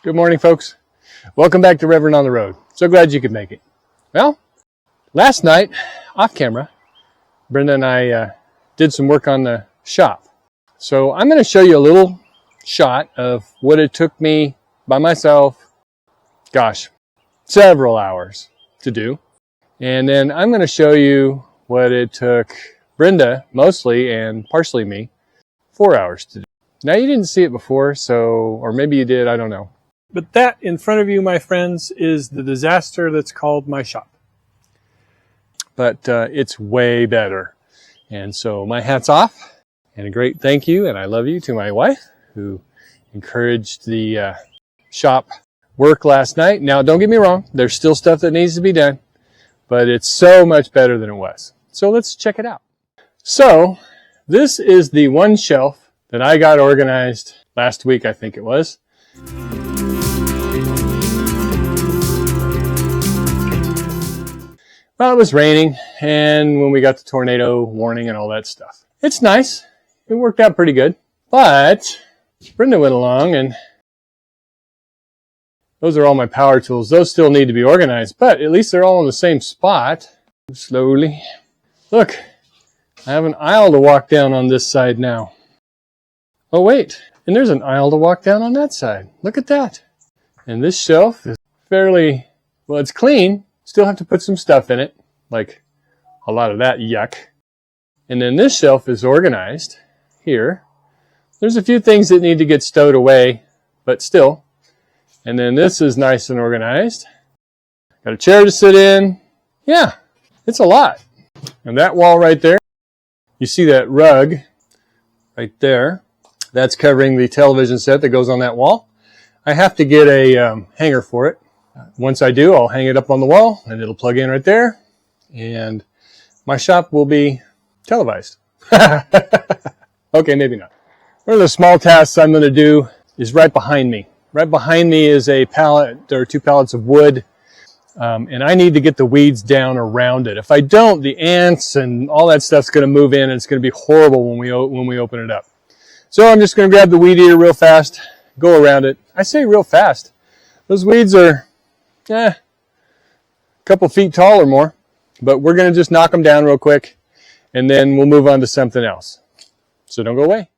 Good morning, folks. Welcome back to Reverend on the Road. So glad you could make it. Well, last night, off camera, Brenda and I did some work on the shop. So I'm going to show you a little shot of what it took me by myself, several hours to do. And then I'm going to show you what it took Brenda, mostly, and partially me, 4 hours to do. Now, you didn't see it before, or maybe you did, I don't know. But that in front of you, my friends, is the disaster that's called my shop. But it's way better. And so my hat's off, and a great thank you, and I love you to my wife, who encouraged the shop work last night. Now, don't get me wrong, there's still stuff that needs to be done, but it's so much better than it was. So let's check it out. So this is the one shelf that I got organized last week, I think it was. Well, it was raining, and when we got the tornado warning and all that stuff. It's nice. It worked out pretty good. But Brenda went along, and those are all my power tools. Those still need to be organized, but at least they're all in the same spot. Slowly. Look, I have an aisle to walk down on this side now. Oh, wait, and there's an aisle to walk down on that side. Look at that. And this shelf is fairly, well, it's clean. Still have to put some stuff in it, like a lot of that yuck. And then this shelf is organized here. There's a few things that need to get stowed away, but still. And then this is nice and organized. Got a chair to sit in. Yeah, it's a lot. And that wall right there, you see that rug right there. That's covering the television set that goes on that wall. I have to get a hanger for it. Once I do, I'll hang it up on the wall, and it'll plug in right there. And my shop will be televised. Okay, maybe not. One of the small tasks I'm going to do is right behind me. Right behind me is a pallet. There are 2 pallets of wood. And I need to get the weeds down around it. If I don't, the ants and all that stuff's going to move in, and it's going to be horrible when we open it up. So I'm just going to grab the weed eater real fast, go around it. I say real fast. Those weeds are a couple feet tall or more, but we're going to just knock them down real quick, and then we'll move on to something else. So don't go away.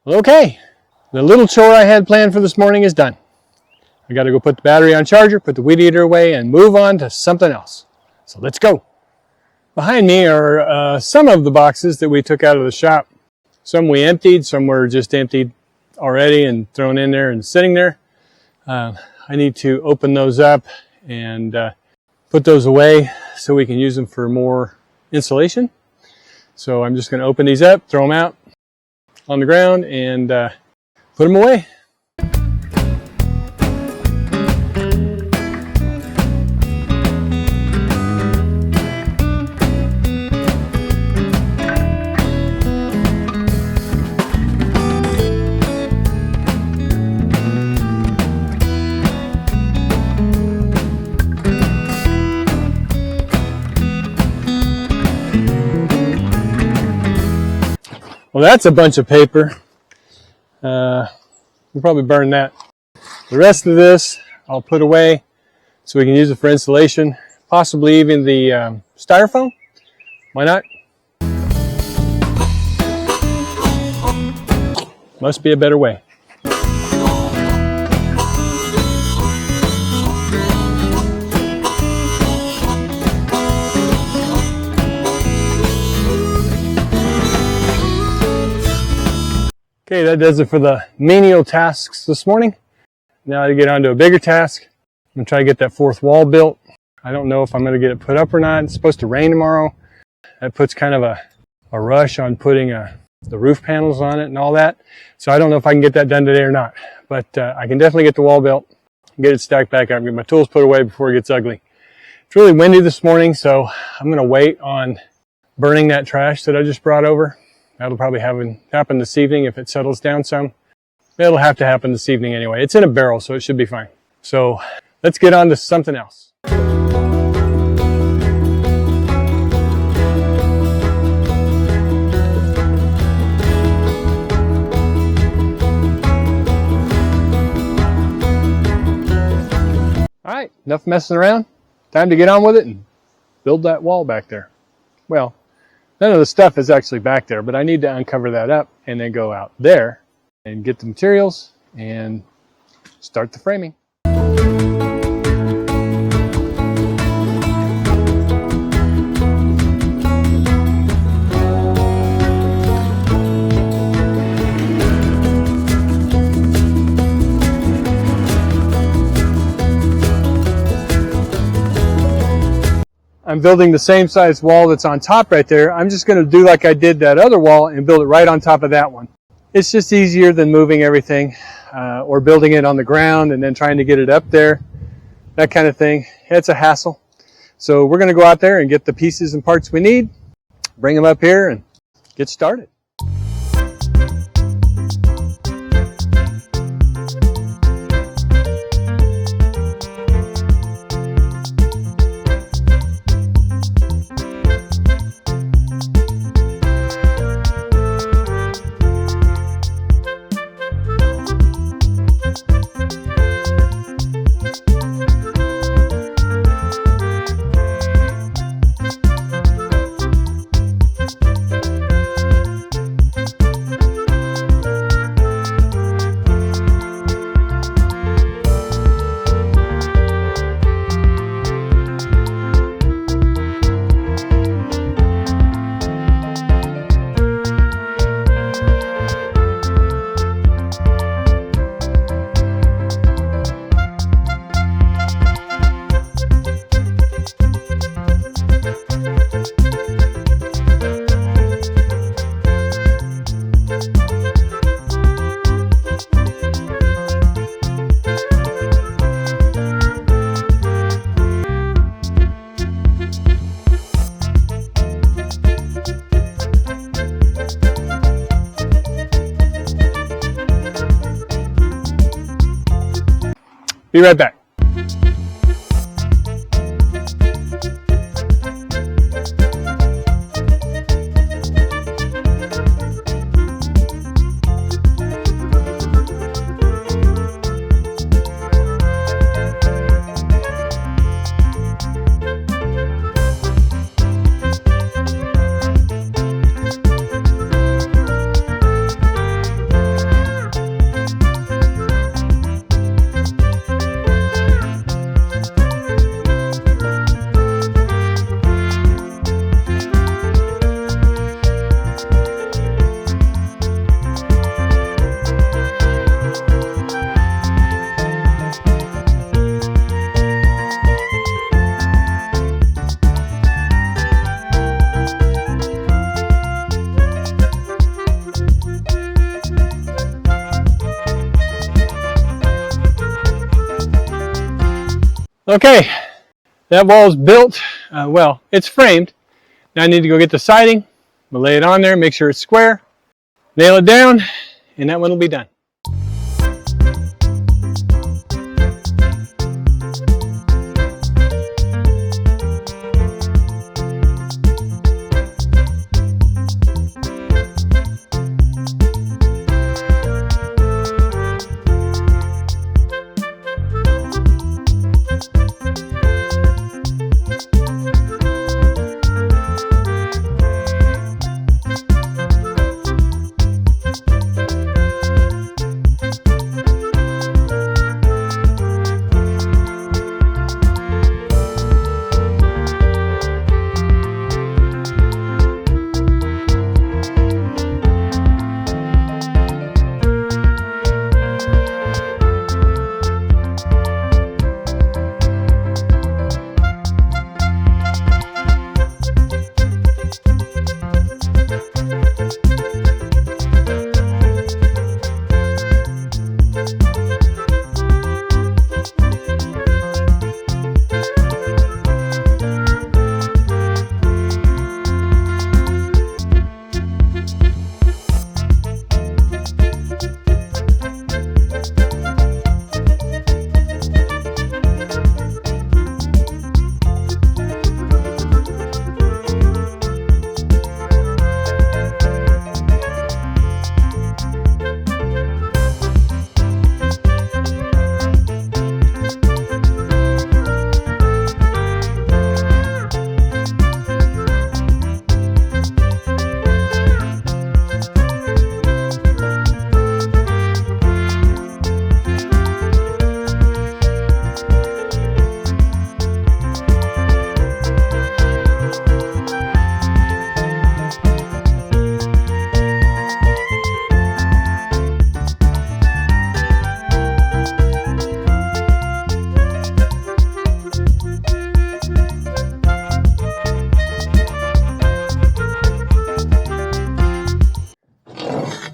Okay, the little chore I had planned for this morning is done. I got to go put the battery on charger, put the weed eater away, and move on to something else. So let's go. Behind me are some of the boxes that we took out of the shop. Some we emptied, some were just emptied already and thrown in there and sitting there. I need to open those up and put those away so we can use them for more insulation. So I'm just going to open these up, throw them out on the ground, and put them away. Well, that's a bunch of paper. We'll probably burn that. The rest of this I'll put away so we can use it for insulation, possibly even the styrofoam. Why not? Must be a better way. Okay, that does it for the menial tasks this morning. Now to get on to a bigger task. I'm going to try to get that fourth wall built. I don't know if I'm going to get it put up or not. It's supposed to rain tomorrow. That puts kind of a rush on putting the roof panels on it and all that. So I don't know if I can get that done today or not. But I can definitely get the wall built, get it stacked back up, get my tools put away before it gets ugly. It's really windy this morning, so I'm going to wait on burning that trash that I just brought over. That'll probably happen this evening if it settles down some. It'll have to happen this evening anyway. It's in a barrel, so it should be fine. So let's get on to something else. All right, enough messing around. Time to get on with it and build that wall back there. Well, none of the stuff is actually back there, but I need to uncover that up and then go out there and get the materials and start the framing. I'm building the same size wall that's on top right there. I'm just going to do like I did that other wall and build it right on top of that one. It's just easier than moving everything or building it on the ground and then trying to get it up there, that kind of thing. It's a hassle. So we're going to go out there and get the pieces and parts we need, bring them up here and get started. Be right back. Okay, that wall is built. Well, it's framed. Now I need to go get the siding. We'll lay it on there, make sure it's square, nail it down, and that one will be done.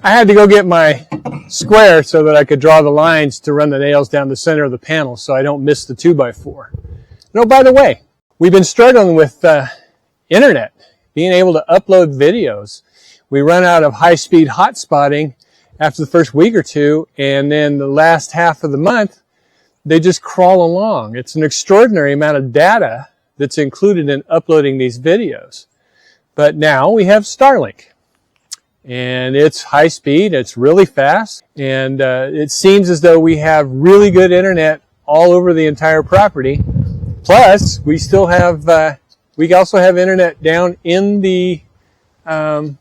I had to go get my square so that I could draw the lines to run the nails down the center of the panel so I don't miss the 2x4. No, by the way, we've been struggling with internet, being able to upload videos. We run out of high-speed hotspotting after the first week or two, and then the last half of the month, they just crawl along. It's an extraordinary amount of data that's included in uploading these videos. But now we have Starlink. And it's high speed, it's really fast, and it seems as though we have really good internet all over the entire property. Plus, we still have, we also have internet down in the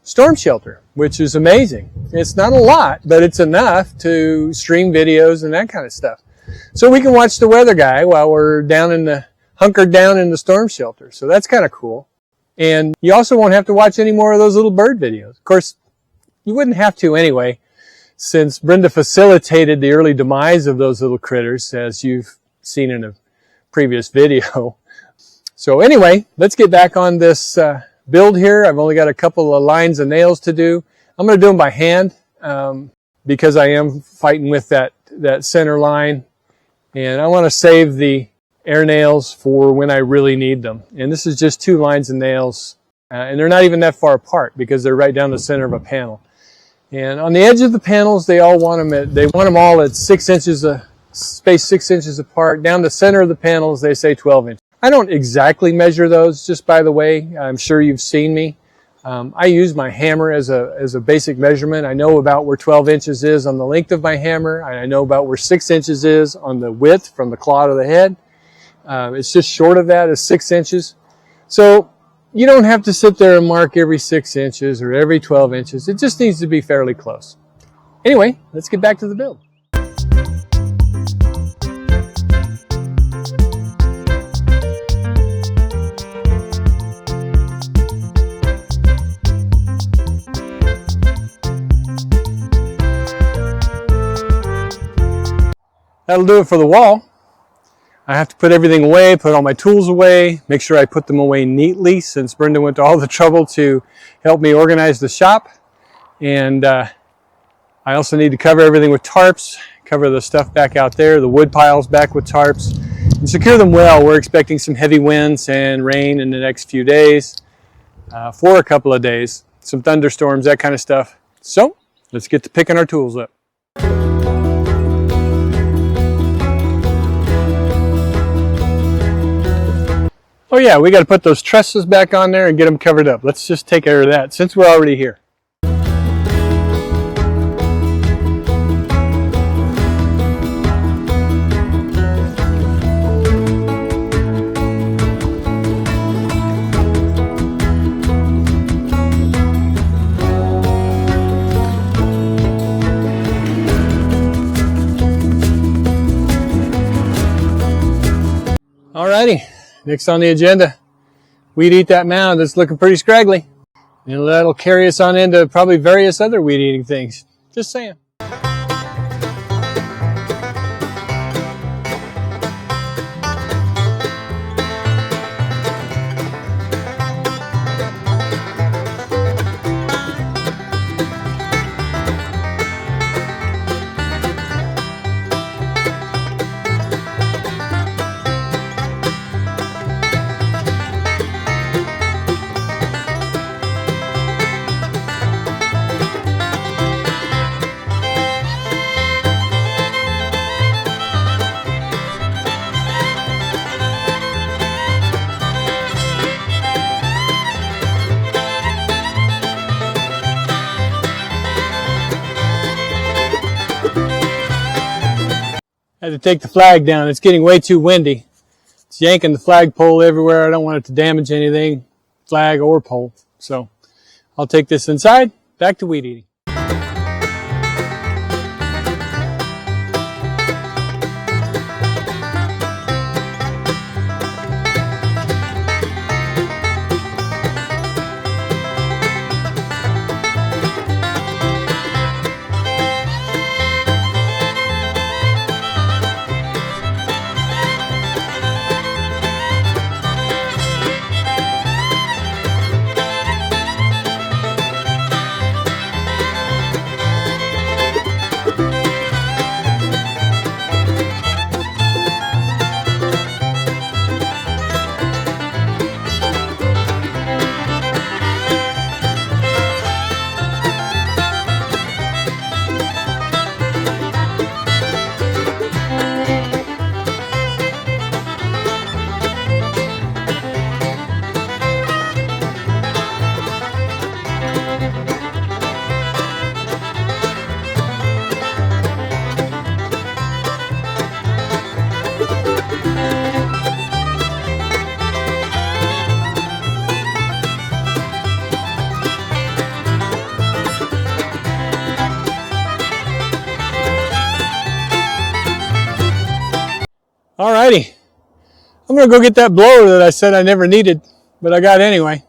storm shelter, which is amazing. It's not a lot, but it's enough to stream videos and that kind of stuff. So we can watch the weather guy while we're hunkered down in the storm shelter. So that's kind of cool. And you also won't have to watch any more of those little bird videos. Of course, you wouldn't have to anyway, since Brenda facilitated the early demise of those little critters, as you've seen in a previous video. So anyway, let's get back on this build here. I've only got a couple of lines of nails to do. I'm going to do them by hand because I am fighting with that center line. And I want to save the air nails for when I really need them. And this is just 2 lines of nails. And they're not even that far apart because they're right down the center of a panel. And on the edge of the panels, they want them all at 6 inches, spaced 6 inches apart. Down the center of the panels, they say 12 inches. I don't exactly measure those, just by the way. I'm sure you've seen me. I use my hammer as a basic measurement. I know about where 12 inches is on the length of my hammer. I know about where 6 inches is on the width from the claw to the head. It's just short of that is 6 inches. So you don't have to sit there and mark every 6 inches or every 12 inches. It just needs to be fairly close. Anyway, let's get back to the build. That'll do it for the wall. I have to put everything away, put all my tools away, make sure I put them away neatly since Brenda went to all the trouble to help me organize the shop. And I also need to cover everything with tarps, cover the stuff back out there, the wood piles back with tarps, and secure them well. We're expecting some heavy winds and rain in the next few days, for a couple of days, some thunderstorms, that kind of stuff. So let's get to picking our tools up. Oh yeah, we got to put those trusses back on there and get them covered up. Let's just take care of that since we're already here. Alrighty. Next on the agenda, weed eat that mound. It's looking pretty scraggly. And that'll carry us on into probably various other weed eating things. Just saying. I had to take the flag down. It's getting way too windy. It's yanking the flagpole everywhere. I don't want it to damage anything, flag or pole. So I'll take this inside, back to weed eating. Alrighty. I'm going to go get that blower that I said I never needed, but I got anyway.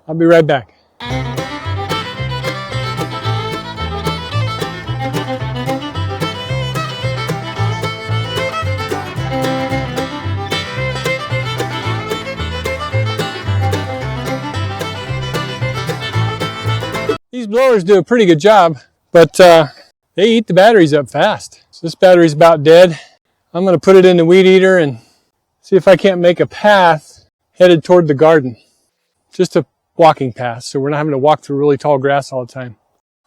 I'll be right back. These blowers do a pretty good job, but they eat the batteries up fast. So this battery's about dead. I'm going to put it in the weed eater and see if I can't make a path headed toward the garden. Just a walking path, so we're not having to walk through really tall grass all the time.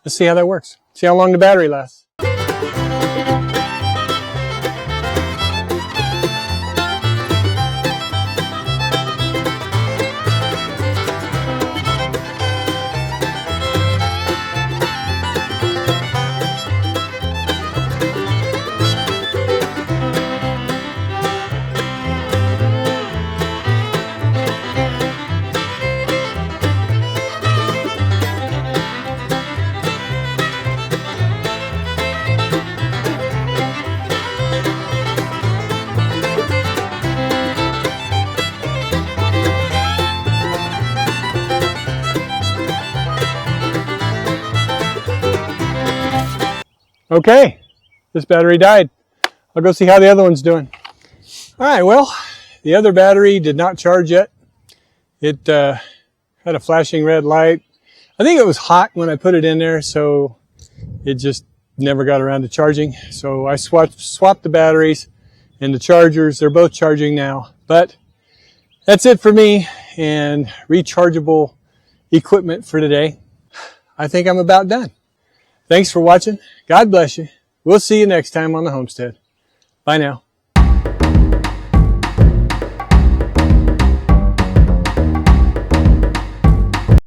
Let's see how that works. See how long the battery lasts. Okay, this battery died. I'll go see how the other one's doing. All right, well, the other battery did not charge yet. It had a flashing red light. I think it was hot when I put it in there, so it just never got around to charging. So I swapped the batteries and the chargers. They're both charging now. But that's it for me and rechargeable equipment for today. I think I'm about done. Thanks for watching. God bless you. We'll see you next time on the homestead. Bye now.